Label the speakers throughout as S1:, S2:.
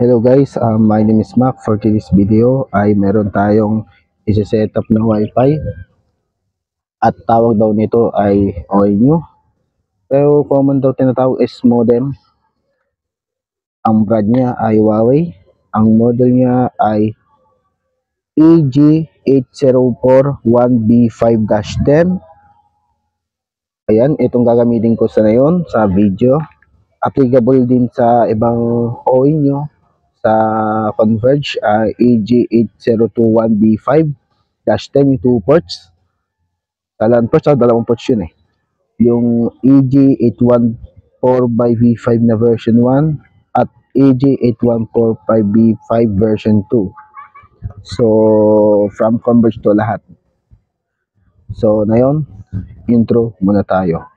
S1: Hello guys, my name is Mac. For today's video ay meron tayong isi-setup na wifi at tawag daw nito ay ONU. Pero common daw tinatawag is modem. Ang brand niya ay Huawei. Ang model niya ay EG8041B5-10. Ayan, itong gagamitin ko sa ngayon sa video. Applicable din sa ibang ONU. Sa Converge EG8021B5-10 yung 2 ports. Sa LAN ports, dalawang ports yun eh. Yung EG814 by V5 na version 1 at EG8145B5 version 2. So, from Converge to lahat. So, na yun, intro muna tayo.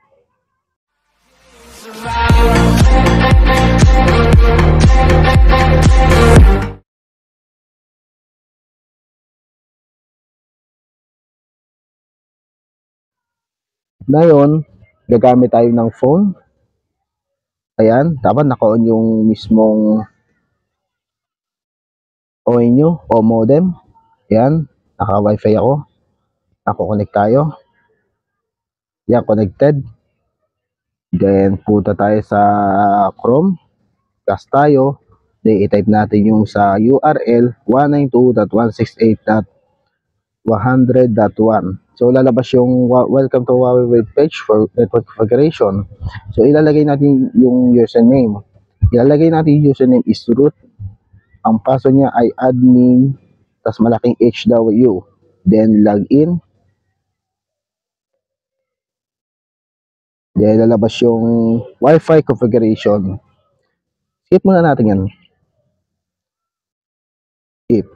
S1: Ngayon, gagamit tayo ng phone. Ayan, dapat naka-on yung mismong ONU o modem. Ayan, naka-wifi ako. Nako-connect tayo. Yan, connected. Then, punta tayo sa Chrome. Cast tayo. Then, i-type natin yung sa URL 192.168.100.1. So, lalabas yung welcome to Huawei web page for network configuration. So, ilalagay natin yung username. Ilalagay natin yung username is root. Ang password niya ay admin, tas malaking HW. Then, login. Then, lalabas yung Wi-Fi configuration. Skip muna natin yan. Skip.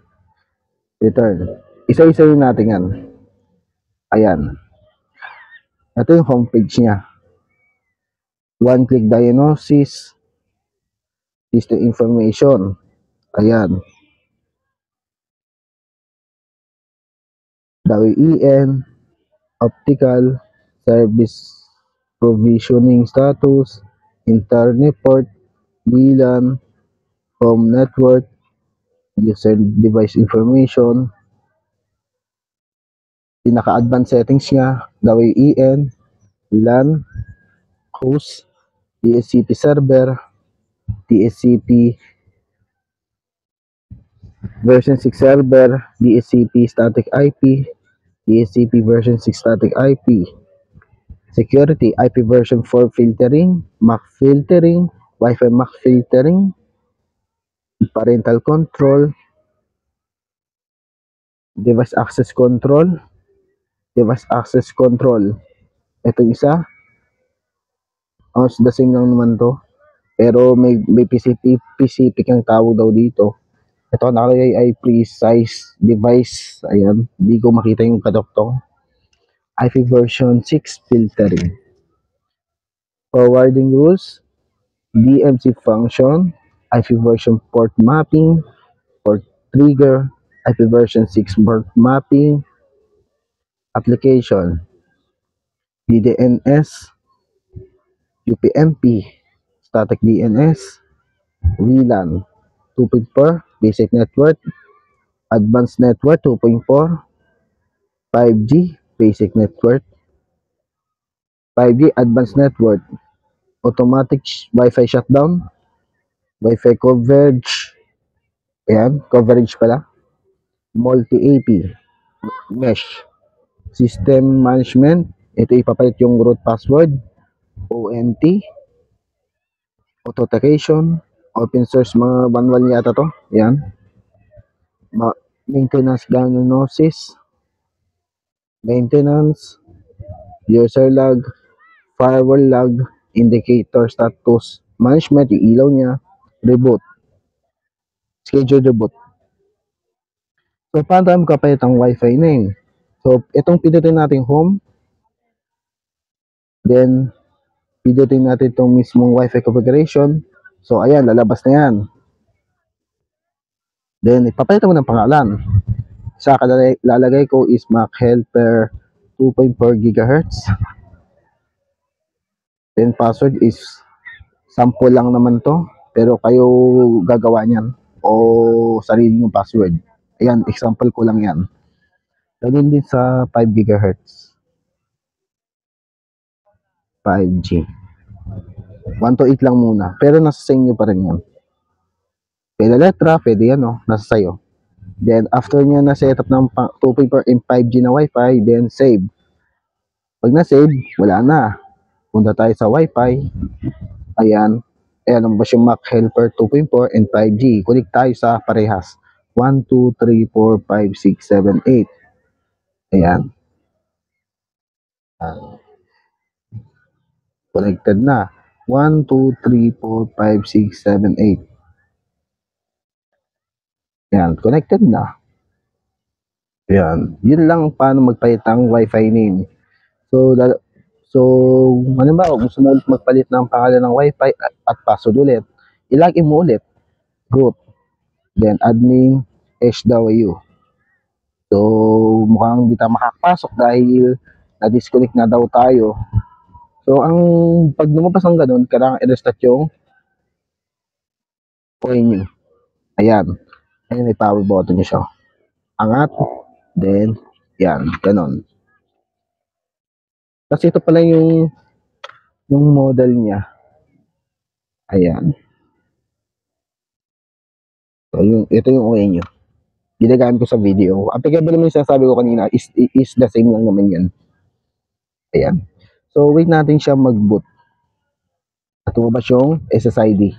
S1: Return. Isa-isayin natin yan. Ayan. Ito yung homepage niya. One-click diagnosis. System information. Ayan. WEN. Optical. Service provisioning status. Internet port. VLAN. Home network. User device information. Pinaka-advanced settings niya, WEN, LAN, host, DHCP server, DHCP version 6 server, DHCP static IP, DHCP version 6 static IP, security, IP version 4 filtering, MAC filtering, Wi-Fi MAC filtering, parental control, device access control, ito isa, the same lang naman to, pero may specific ang tawag daw dito. Ito nakalagay ay precise device. Ayan, hindi ko makita yung kadoktong. IP version 6 filtering, forwarding rules, DMC function, IP version port mapping, port trigger, IP version 6 port mapping, application, DDNS, UPnP, static DNS, VLAN 2.4, basic network, advanced network 2.4, 5G, basic network, 5G, advanced network, automatic Wi-Fi shutdown, Wi-Fi coverage, ayan, coverage pala, multi-AP, mesh, system management, ito ipapalit yung root password, ONT, authentication, open source, mga manual yata to, ayan, maintenance diagnosis, maintenance, user log, firewall log, indicator status management, yung ilaw niya, reboot, schedule reboot. So, paano tayo magkapalit ang Wi-Fi name? So, itong pindutin natin home, then pindutin natin itong mismong Wi-Fi configuration. So, ayan, lalabas na yan. Then, ipapalitan mo ng pangalan. Sa lalagay ko is Mac Helper 2.4 GHz. Then, password is sample lang naman to. Pero kayo gagawa niyan. o sarili yung password. Ayan, example ko lang yan. Ganun din sa 5 GHz, 5G. 1 to 8 lang muna. Pero nasa sa inyo pa rin yan. Pwede letra, pwede yan, no? Nasa sayo. Then, after nyo na set up ng 2.4 and 5G na Wi-Fi, then save. Pag na-save, wala na. Punta tayo sa Wi-Fi. Ayan. Ayan ang yung Mac Helper 2.4 and 5G. Connect tayo sa parehas. 1, 2, 3, 4, 5, 6, 7, 8. Ayan. Connected na. 1, 2, 3, 4, 5, 6, 7, 8. Ayan. Connected na. Ayan. Yun lang paano magpalit ng Wi-Fi name. So, ano ba, gusto mo ulit magpalit ng pangalan ng Wi-Fi at password ulit, ilagin mo ulit root, then admin HW. So, mukhang hindi tayo makakapasok dahil na-disconnect na daw tayo. So, pag lumabas ng ganun, kailangan i-restart yung coin nyo. Ayan. Ayan, may power button nyo siya. Angat, then, yan, ganun. Kasi ito pala yung model niya. Ayan. So, ito yung OA nyo. Ginagamit ko sa video. Applicable naman yung sinasabi ko kanina is the same lang naman yan. Ayan. So, wait natin siya mag-boot. At tumabas yung SSID.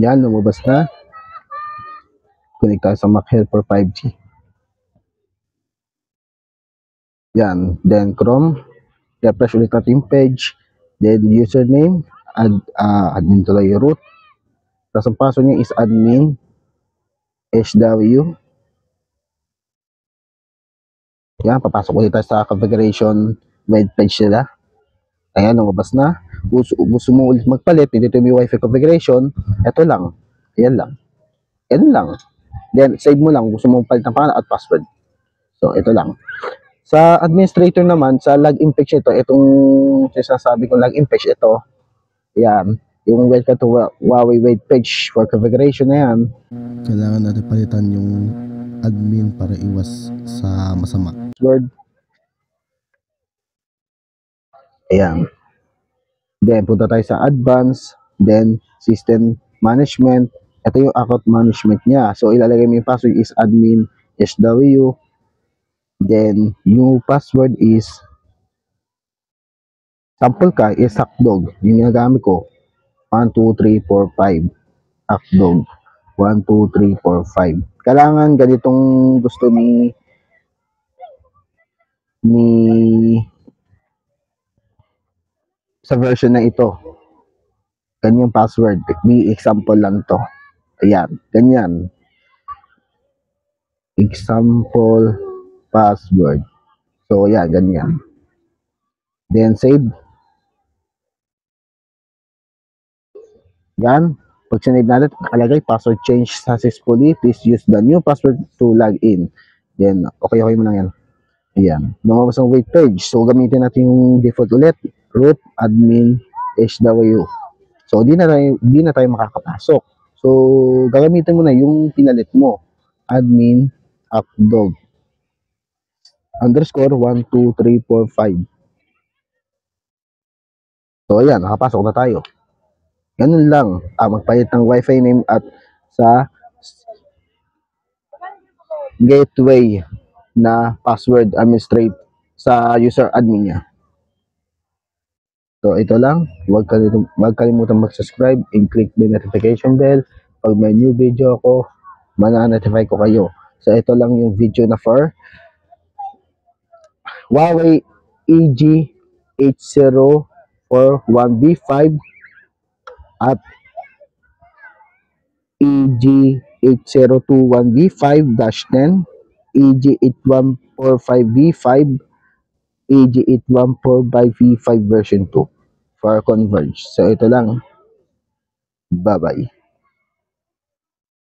S1: Yan, lumabas na. Connect tayo sa Mac Helper 5G. Yan. Then, Chrome. Refresh ulit natin yung page. Then, username. Admin tuloy yung root. Tapos, ang password niya is admin HW. Yan, papasok ulit tayo sa configuration web page nila. Ayan, lumabas na. Gusto mo ulit magpalit, dito yung Wi-Fi configuration, ito lang. Ayan lang. Ayan lang. Then, save mo lang. Gusto mo palit ng pangalan at password. So, ito lang. Sa administrator naman, sa login page ito, itong sinasabi kong login page, ito. Ayan. Yung welcome to Huawei web page for configuration na yan.
S2: Kailangan natin palitan yung admin para iwas sa masama.
S1: Password. Ayan. Then, punta tayo sa advanced, then system management. Ito yung account management niya. So, ilalagay mo yung password is admin SW. Then, yung password is sample ka is hackdog. Yung ginagamit ko. 1, 2, 3, 4, 5. Hackdog. 1, 2, 3, 4, 5. Kailangan ganitong gusto ni sa version na ito. Ganyan password. May example lang to. Ayan. Ganyan. Example password. So, yeah, ganyan. Then, save. Yan. Pag sinave natin, nakalagay password change successfully. Please use the new password to log in. Then, okay mo lang yan. Ayan. Lumabas ang wait page. So, gamitin natin yung default ulit. Root, admin, HW. So, di na tayo makakapasok. So, gagamitin mo na yung pinalit mo. Admin, hackdog. Underscore 1, 2, 3, 4, 5. So, ayan. Nakapasok na tayo. Ganun lang. Magpalit ng Wi-Fi name at sa gateway na password administrate sa user admin niya. So, ito lang. Huwag kalimutan mag-subscribe and click the notification bell. Pag may new video ako, mana-notify ko kayo. So, ito lang yung video na for Huawei EG8041V5 at EG8021V5-10, EG8145V5, EG8145V5 version 2 for Converge. So, ito lang. Bye-bye.